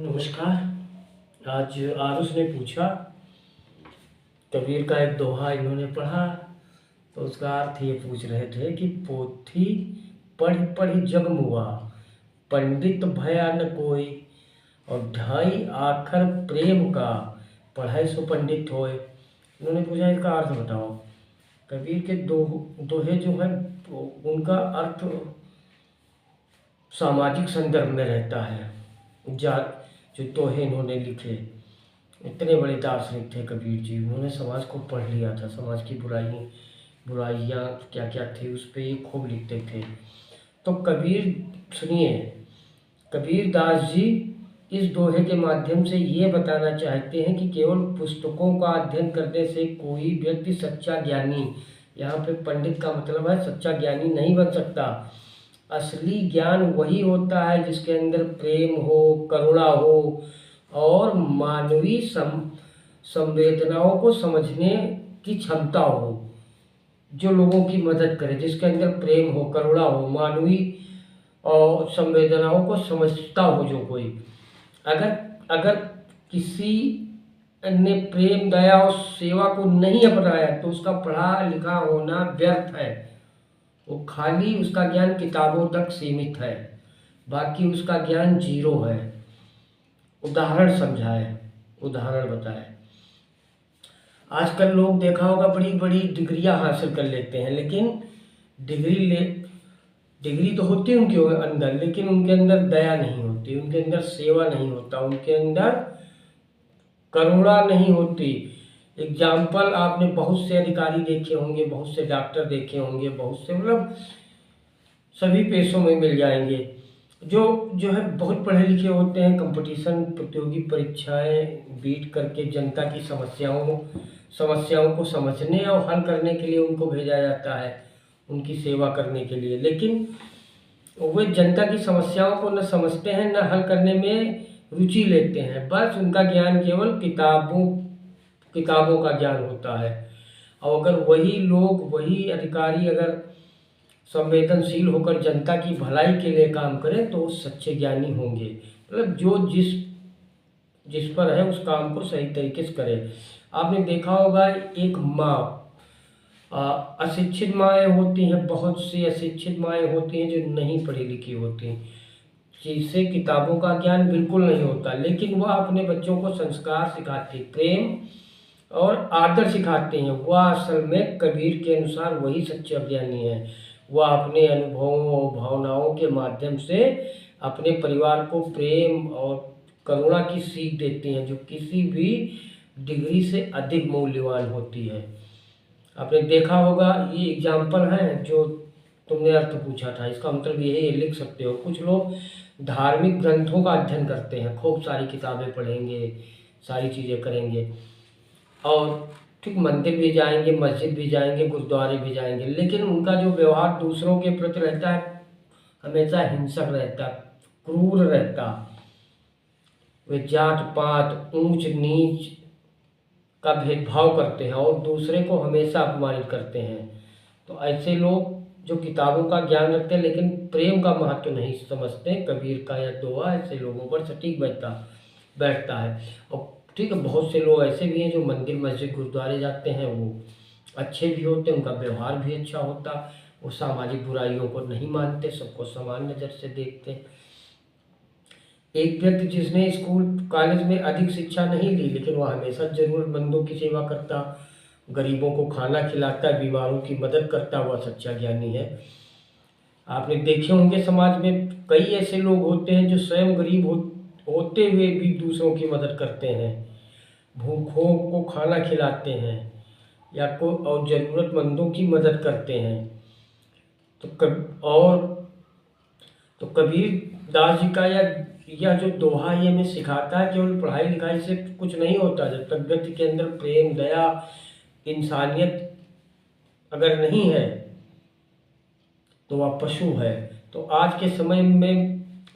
नमस्कार। आज आरुष ने पूछा, कबीर का एक दोहा इन्होंने पढ़ा, तो उसका अर्थ ये पूछ रहे थे कि पोथी पढ़ पढ़ जग मुआ, पंडित भया न कोई, और ढाई आखर प्रेम का, पढ़ाई सो पंडित होए। इन्होंने पूछा इसका अर्थ बताओ। कबीर के दोहे जो है उनका अर्थ सामाजिक संदर्भ में रहता है। जा जो दोहे इन्होंने लिखे, इतने बड़े दार्शनिक थे कबीर जी। उन्होंने समाज को पढ़ लिया था, समाज की बुराइयाँ क्या क्या थी उस पर ये खूब लिखते थे। तो कबीर सुनिए, कबीर दास जी इस दोहे के माध्यम से ये बताना चाहते हैं कि केवल पुस्तकों का अध्ययन करने से कोई व्यक्ति सच्चा ज्ञानी, यहाँ पे पंडित का मतलब है सच्चा ज्ञानी, नहीं बन सकता। असली ज्ञान वही होता है जिसके अंदर प्रेम हो, करुणा हो और मानवीय संवेदनाओं को समझने की क्षमता हो, जो लोगों की मदद करे, जिसके अंदर प्रेम हो, करुणा हो, मानवीय और संवेदनाओं को समझता हो जो कोई। अगर अगर किसी ने प्रेम, दया और सेवा को नहीं अपनाया तो उसका पढ़ा लिखा होना व्यर्थ है। वो खाली, उसका ज्ञान किताबों तक सीमित है, बाकी उसका ज्ञान जीरो है। उदाहरण समझाए, उदाहरण बताए। आजकल लोग देखा होगा बड़ी बड़ी डिग्रियां हासिल कर लेते हैं, लेकिन डिग्री तो होती है उनके अंदर, लेकिन उनके अंदर दया नहीं होती, उनके अंदर सेवा नहीं होता, उनके अंदर करुणा नहीं होती। एग्जाम्पल आपने बहुत से अधिकारी देखे होंगे, बहुत से डॉक्टर देखे होंगे, बहुत से, मतलब सभी पेशों में मिल जाएंगे, जो है बहुत पढ़े लिखे होते हैं, कंपटीशन प्रतियोगी परीक्षाएं बीट करके जनता की समस्याओं को समझने और हल करने के लिए उनको भेजा जाता है, उनकी सेवा करने के लिए। लेकिन वे जनता की समस्याओं को न समझते हैं, न हल करने में रुचि लेते हैं। बस उनका ज्ञान केवल किताबों का ज्ञान होता है। और अगर वही लोग, वही अधिकारी अगर संवेदनशील होकर जनता की भलाई के लिए काम करें तो सच्चे ज्ञानी होंगे। मतलब जो जिस पर है उस काम को सही तरीके से करे। आपने देखा होगा एक माँ, अशिक्षित माएँ होती हैं, बहुत सी अशिक्षित माएँ होती हैं जो नहीं पढ़ी लिखी होती हैं, जिससे किताबों का ज्ञान बिल्कुल नहीं होता, लेकिन वह अपने बच्चों को संस्कार सिखाती, प्रेम और आदर सिखाते हैं। वह असल में कबीर के अनुसार वही सच्चा ज्ञानी है। वह अपने अनुभवों और भावनाओं के माध्यम से अपने परिवार को प्रेम और करुणा की सीख देते हैं, जो किसी भी डिग्री से अधिक मूल्यवान होती है। आपने देखा होगा, ये एग्जाम्पल हैं जो तुमने अर्थ पूछा था, इसका मतलब यही लिख सकते हो। कुछ लोग धार्मिक ग्रंथों का अध्ययन करते हैं, खूब सारी किताबें पढ़ेंगे, सारी चीज़ें करेंगे, और ठीक मंदिर भी जाएंगे, मस्जिद भी जाएंगे, गुरुद्वारे भी जाएंगे, लेकिन उनका जो व्यवहार दूसरों के प्रति रहता है हमेशा हिंसक रहता, क्रूर रहता। वे जात पात, ऊंच नीच का भेदभाव करते हैं और दूसरे को हमेशा अपमानित करते हैं। तो ऐसे लोग जो किताबों का ज्ञान रखते हैं लेकिन प्रेम का महत्व नहीं समझते, कबीर का यह दोहा ऐसे लोगों पर सटीक बैठता है। और ठीक है, बहुत से लोग ऐसे भी हैं जो मंदिर, मस्जिद, गुरुद्वारे जाते हैं, वो अच्छे भी होते हैं, उनका व्यवहार भी अच्छा होता, वो सामाजिक बुराइयों को नहीं मानते, सबको समान नज़र से देखते हैं। एक व्यक्ति जिसने स्कूल कॉलेज में अधिक शिक्षा नहीं ली, लेकिन वह हमेशा जरूरतमंदों की सेवा करता, गरीबों को खाना खिलाता, बीमारों की मदद करता, वह सच्चा ज्ञानी है। आपने देखे होंगे समाज में कई ऐसे लोग होते हैं जो स्वयं गरीब होते हुए भी दूसरों की मदद करते हैं, भूखों को खाना खिलाते हैं या और ज़रूरतमंदों की मदद करते हैं। तो कबीर दास जी का यह जो दोहा ये हमें सिखाता है केवल पढ़ाई लिखाई से कुछ नहीं होता। जब तक व्यक्ति के अंदर प्रेम, दया, इंसानियत अगर नहीं है तो वह पशु है। तो आज के समय में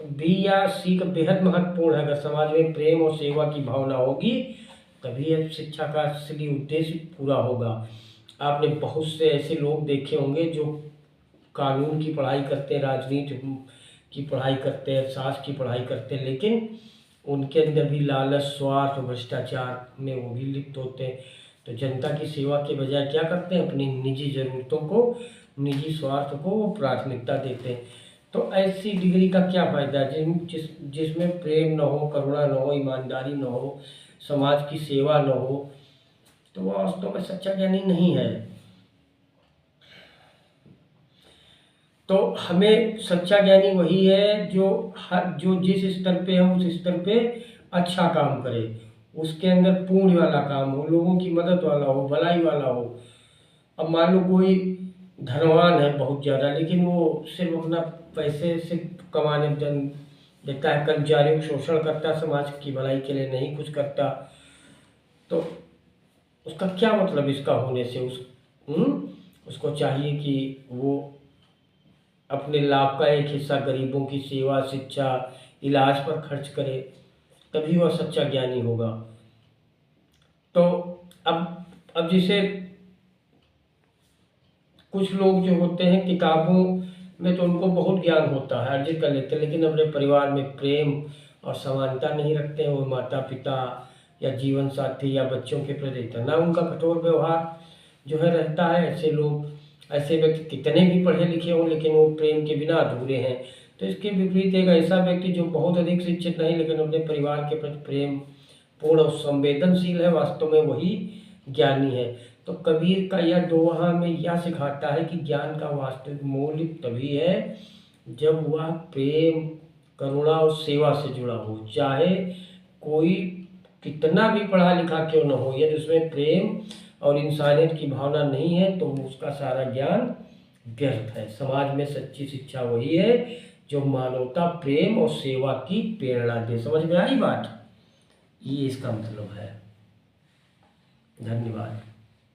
भी यह सीख बेहद महत्वपूर्ण है। अगर समाज में प्रेम और सेवा की भावना होगी तभी यह शिक्षा का असली उद्देश्य पूरा होगा। आपने बहुत से ऐसे लोग देखे होंगे जो कानून की पढ़ाई करते हैं, राजनीति की पढ़ाई करते हैं, शास्त्र की पढ़ाई करते हैं, लेकिन उनके अंदर भी लालच, स्वार्थ और भ्रष्टाचार में वो भी लिप्त होते हैं। तो जनता की सेवा के बजाय क्या करते हैं, अपनी निजी ज़रूरतों को, निजी स्वार्थ को वो प्राथमिकता देते हैं। तो ऐसी डिग्री का क्या फ़ायदा जिसमें प्रेम न हो, करुणा न हो, ईमानदारी न हो, समाज की सेवा न हो, तो वो वास्तव में सच्चा ज्ञानी नहीं है। तो हमें सच्चा ज्ञानी वही है जो जिस स्तर पे है उस स्तर पे अच्छा काम करे, उसके अंदर पुण्य वाला काम हो, लोगों की मदद वाला हो, भलाई वाला हो। अब मान लो कोई धनवान है बहुत ज़्यादा, लेकिन वो सिर्फ अपना पैसे से कमाने में देता है, कर्मचारियों को शोषण करता है, समाज की भलाई के लिए नहीं कुछ करता, तो उसका क्या मतलब इसका होने से। उसको चाहिए कि वो अपने लाभ का एक हिस्सा गरीबों की सेवा, शिक्षा, इलाज पर खर्च करे, तभी वह सच्चा ज्ञानी होगा। तो अब जैसे कुछ लोग जो होते हैं किताबों में तो उनको बहुत ज्ञान होता है, अर्जित कर लेते हैं, लेकिन अपने परिवार में प्रेम और समानता नहीं रखते हैं। वो माता पिता या जीवन साथी या बच्चों के प्रति इतना उनका कठोर व्यवहार जो है रहता है। ऐसे व्यक्ति कितने भी पढ़े लिखे हों, लेकिन वो प्रेम के बिना अधूरे हैं। तो इसके विपरीत एक ऐसा व्यक्ति जो बहुत अधिक शिक्षित नहीं, लेकिन अपने परिवार के प्रति प्रेम पूर्ण और संवेदनशील है, वास्तव में वही ज्ञानी है। तो कबीर का यह दोहा में यह सिखाता है कि ज्ञान का वास्तविक मूल्य तभी है जब वह प्रेम, करुणा और सेवा से जुड़ा हो। चाहे कोई कितना भी पढ़ा लिखा क्यों न हो, यदि उसमें प्रेम और इंसानियत की भावना नहीं है तो उसका सारा ज्ञान व्यर्थ है। समाज में सच्ची शिक्षा वही है जो मानवता, प्रेम और सेवा की प्रेरणा दे। समझ में आई बात? ये इसका मतलब है। धन्यवाद।